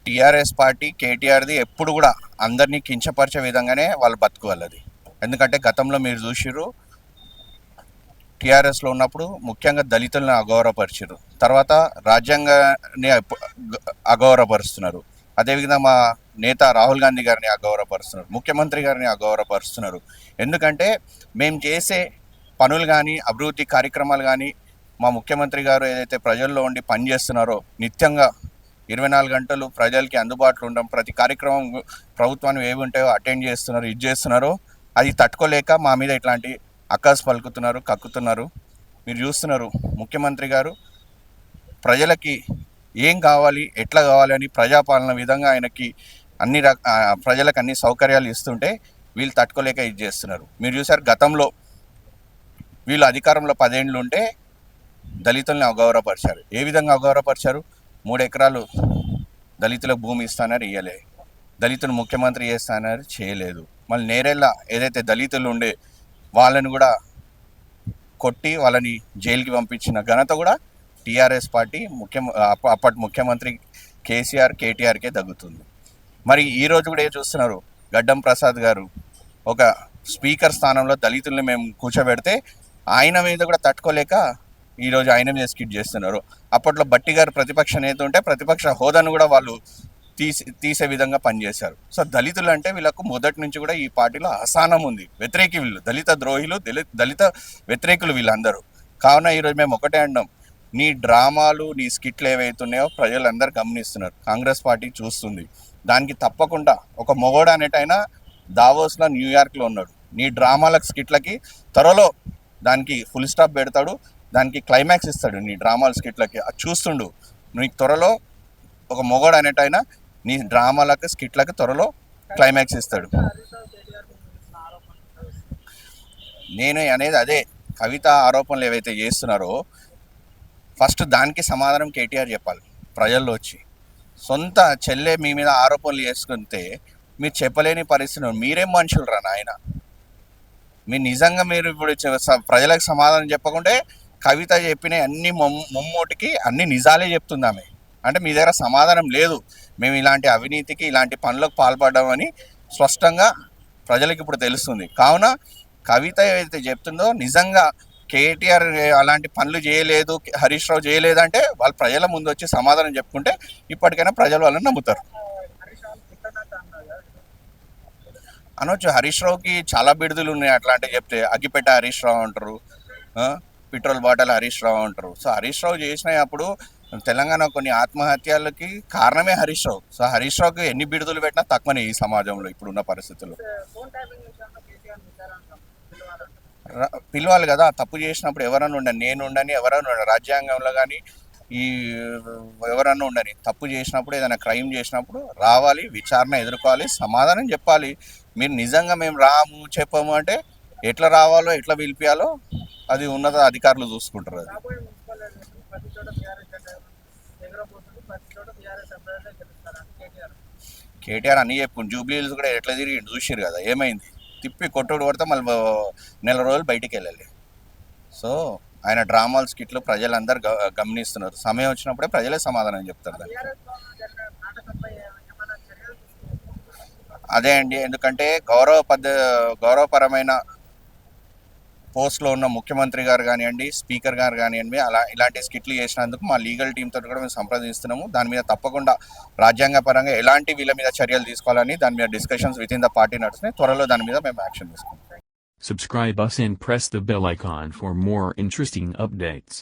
TRS party కేటీఆర్ది ఎప్పుడు కూడా అందరినీ కించపరిచే విధంగానే వాళ్ళు బతుకువల్లది. ఎందుకంటే గతంలో మీరు చూసిర్రు, టీఆర్ఎస్లో ఉన్నప్పుడు ముఖ్యంగా దళితులను అగౌరవపరిచారు, తర్వాత రాజ్యాంగాన్ని అగౌరవపరుస్తున్నారు. అదేవిధంగా మా నేత రాహుల్ గాంధీ గారిని అగౌరవపరుస్తున్నారు, ముఖ్యమంత్రి గారిని అగౌరవపరుస్తున్నారు. ఎందుకంటే మేము చేసే పనులు కానీ అభివృద్ధి కార్యక్రమాలు కానీ మా ముఖ్యమంత్రి గారు ఏదైతే ప్రజల్లో ఉండి పనిచేస్తున్నారో, నిత్యంగా 24 గంటలు ప్రజలకి అందుబాటులో ఉండడం, ప్రతి కార్యక్రమం ప్రభుత్వాన్ని ఏవి ఉంటాయో అటెండ్ చేస్తున్నారు, ఇది చేస్తున్నారో అది తట్టుకోలేక మా మీద ఇట్లాంటి అక్కసు పలుకుతున్నారు, కక్కుతున్నారు. మీరు చూస్తున్నారు, ముఖ్యమంత్రి గారు ప్రజలకి ఏం కావాలి, ఎట్లా కావాలని ప్రజాపాలన విధంగా ఆయనకి ప్రజలకు అన్ని సౌకర్యాలు ఇస్తుంటే వీళ్ళు తట్టుకోలేక ఇది చేస్తున్నారు. మీరు చూసారు, గతంలో వీళ్ళు అధికారంలో 10 ఏళ్ళు ఉంటే దళితుల్ని అగౌరవపరిచారు. ఏ విధంగా అగౌరవపరిచారు? 3 ఎకరాలు దళితులకు భూమి ఇస్తానని ఇయ్యలే, దళితులు ముఖ్యమంత్రి చేస్తానని చేయలేదు. మళ్ళీ నేరెళ్ళ ఏదైతే దళితులు ఉండే వాళ్ళని కూడా కొట్టి వాళ్ళని జైలుకి పంపించిన ఘనత కూడా టీఆర్ఎస్ పార్టీ అప్పటి ముఖ్యమంత్రి కేటీఆర్కే దగ్గుతుంది. మరి ఈరోజు కూడా చూస్తున్నారు, గడ్డం ప్రసాద్ గారు ఒక స్పీకర్ స్థానంలో దళితుల్ని మేము కూర్చోబెడితే ఆయన మీద కూడా తట్టుకోలేక ఈరోజు ఆయన మీద స్కిట్ చేస్తున్నారు. అప్పట్లో బట్టి గారు ప్రతిపక్ష నేత ఉంటే ప్రతిపక్ష హోదాను కూడా వాళ్ళు తీసే విధంగా పనిచేశారు. సో దళితులు అంటే వీళ్ళకు మొదటి నుంచి కూడా ఈ పార్టీలో అసహనం ఉంది, వ్యతిరేకి వీళ్ళు, దళిత ద్రోహులు, దళిత వ్యతిరేకులు వీళ్ళందరూ. కావున ఈరోజు మేము ఒకటే అంటాం, నీ డ్రామాలు, నీ స్కిట్లు ఏవైతున్నాయో ప్రజలందరూ గమనిస్తున్నారు, కాంగ్రెస్ పార్టీ చూస్తుంది. దానికి తప్పకుండా ఒక మొగోడు అనేటైనా దావోస్లో, న్యూయార్క్లో ఉన్నాడు. నీ డ్రామాలకు, స్కిట్లకి త్వరలో దానికి ఫుల్ స్టాప్ పెడతాడు, దానికి క్లైమాక్స్ ఇస్తాడు. నీ డ్రామాల స్కిట్లకి అది చూస్తుండు. నీకు త్వరలో ఒక మొగోడు అనేటైనా నీ డ్రామాలకు, స్కిట్లకి త్వరలో క్లైమాక్స్ ఇస్తాడు. నేను అనేది అదే, కవిత ఆరోపణలు ఏవైతే చేస్తున్నారో ఫస్ట్ దానికి సమాధానం కేటీఆర్ చెప్పాలి ప్రజల్లో వచ్చి. సొంత చెల్లె మీ మీద ఆరోపణలు చేసుకుంటే మీరు చెప్పలేని పరిస్థితి. మీరేం మనుషులు రా నాయన? మీరు నిజంగా మీరు ఇప్పుడు ప్రజలకు సమాధానం చెప్పకుంటే కవిత చెప్పిన అన్ని ముమ్మోటికి అన్ని నిజాలే చెప్తుంది ఆమె. అంటే మీ దగ్గర సమాధానం లేదు, మేము ఇలాంటి అవినీతికి, ఇలాంటి పనులకు పాల్పడ్డామని స్పష్టంగా ప్రజలకు ఇప్పుడు తెలుస్తుంది. కావున కవిత ఏదైతే చెప్తుందో నిజంగా కేటీఆర్ అలాంటి పనులు చేయలేదు, హరీష్ రావు చేయలేదంటే వాళ్ళు ప్రజల ముందు వచ్చి సమాధానం చెప్పుకుంటే ఇప్పటికైనా ప్రజలు వాళ్ళని నమ్ముతారు. అనొచ్చు, హరీష్ రావుకి చాలా బిడుదలు ఉన్నాయి. అట్లాంటివి చెప్తే అగ్గిపెట్ట హరీష్ రావు అంటారు, పెట్రోల్ బాటిల్ హరీష్ రావు అంటారు. సో హరీష్ రావు చేసిన అప్పుడు తెలంగాణ కొన్ని ఆత్మహత్యలకి కారణమే హరీష్ రావు. సో హరీష్ రావుకి ఎన్ని బిడుదలు పెట్టినా తక్కువనే ఈ సమాజంలో ఇప్పుడున్న పరిస్థితుల్లో. పిలవాలి కదా, తప్పు చేసినప్పుడు ఎవరన్నా ఉండని, నేను ఉండని, ఎవరన్నా ఉండని, రాజ్యాంగంలో కానీ ఈ ఎవరన్నా ఉండని, తప్పు చేసినప్పుడు ఏదైనా క్రైమ్ చేసినప్పుడు రావాలి, విచారణ ఎదుర్కోవాలి, సమాధానం చెప్పాలి. మీరు నిజంగా మేము రాము చెప్పము అంటే ఎట్లా రావాలో, ఎట్లా పిలిపియాలో అది ఉన్నత అధికారులు చూసుకుంటారు. అది కేటీఆర్ అన్నీ చెప్పుకుంటు జూబ్లీహిల్స్ కూడా ఎట్లా తిరిగి చూసిరు కదా, ఏమైంది? తిప్పి కొట్టుడు కొడితే మళ్ళీ నెల రోజులు బయటికి వెళ్ళాలి. సో ఆయన డ్రామాలు, స్కిట్లు ప్రజలందరూ గమనిస్తున్నారు. సమయం వచ్చినప్పుడే ప్రజలే సమాధానం చెప్తారు. అదే అండి, ఎందుకంటే గౌరవపరమైన పోస్ట్లో ఉన్న ముఖ్యమంత్రి గారు కానివ్వండి, స్పీకర్ గారు కానివ్వండి, ఇలాంటి స్కిట్లు చేసినందుకు మా లీగల్ టీంతో కూడా మేము సంప్రదిస్తున్నాము. దాని మీద తప్పకుండా రాజ్యాంగపరంగా ఎలాంటి వీళ్ళ మీద చర్యలు తీసుకోవాలని దాని మీద discussions with in the party నడుస్తున్నాయి. త్వరలో దాని మీద మేము యాక్షన్ తీసుకుంటాం. Subscribe us and press the bell icon for more interesting updates.